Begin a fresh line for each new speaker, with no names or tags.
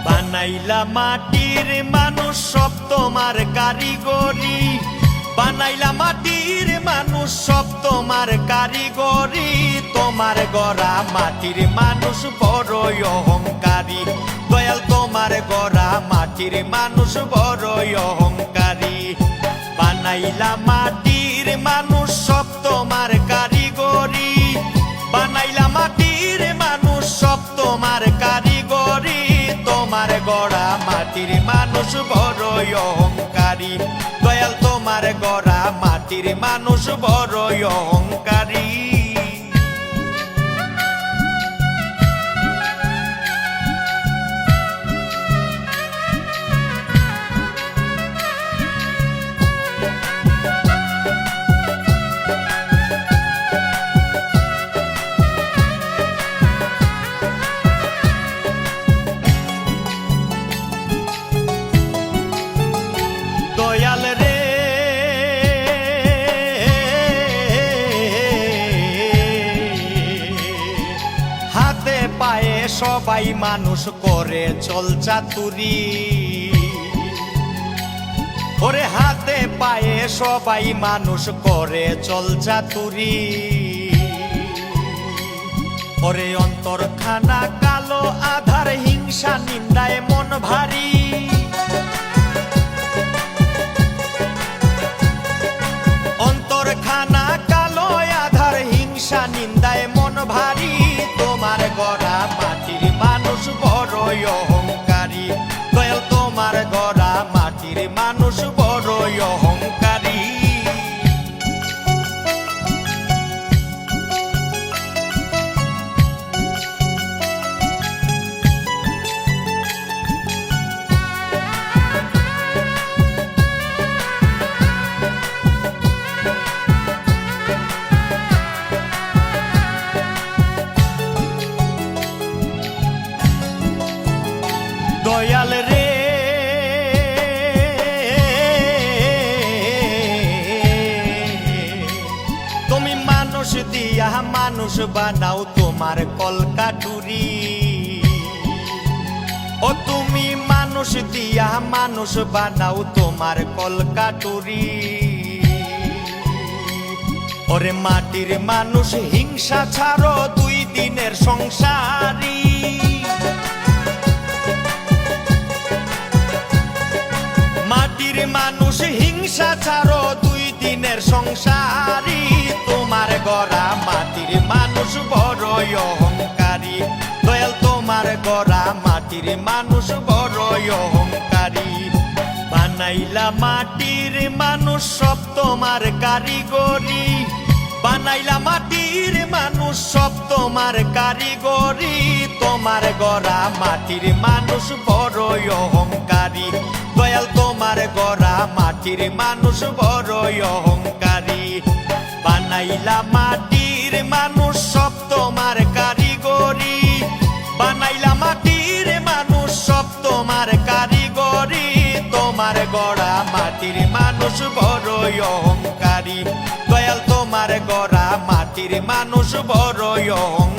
বানাইলা মাটির মানুষ সব তোমার কারিগরি, বানাইলা মাটির মানুষ সব তোমার কারিগরি। তোমার গড়া মাটির মানুষ বড়ই অহংকারী, দয়াল তোমার গড়া মাটির মানুষ বড়ই অহংকারী। বানাইলা মাটির মানুষ সব তোমার কারিগরি, বানাইলা মাটির মানুষ সব তোমার কারিগরি। তোমার গড়া মাটির মানুষ বড়ই অহংকারী, দয়াল তোমার গড়া মাটির মানুষ বড়ই অহংকারী। দয়াল রে হাতে পায়ে সবাই মানুষ করে চল চাতুরি, ওরে হাতে পায়ে সবাই মানুষ করে চল চাতুরি। ওরে অন্তরখানা কালো আধার হিংসা নিন্দায় মন ভারী, অন্তরখানা কালো আধার হিংসা নিন্দায় মন ভারী। তোমার গড়া মাটির মানুষ বড়ই অহংকারী, দয়াল তোমার গড়া মাটির মানুষ বড়ই অহংকারী। দয়াল রে তুমি মানুষ দিয়া মানুষ বানাও তোমার কলকাটুরি, ও তুমি মানুষ দিয়া মানুষ বানাও তোমার কলকাটুরি। ওরে মাটির মানুষ হিংসা ছাড়ো দুই দিনের সংসারী, মাটির মানুষ হিংসা ছাড়ো দুই দিনের সংসারী। তোমার গড়া মাটির মানুষ বড়ই অহংকারী, দয়াল তোমার গড়া মাটির মানুষ বড়ই অহংকারী। বানাইলা মাটির মানুষ সব তোমার কারিগরি, বানাইলা মাটির মানুষ সব তোমার কারিগরি। তোমার গড়া মাটির মানুষ বড়ই অহংকারী, দয়াল তোমার গড়া মাটির মানুষ বড়ই অহংকারী। বানাইলা মাটির মানুষ সব তোমার কারিগরি, বানাইলা মাটির মানুষ সব তোমার কারিগরি। তোমার গড়া মাটির মানুষ বড়ই অহংকারী, দয়াল তোমার গড়া মাটির মানুষ বড়ই অহংকারী।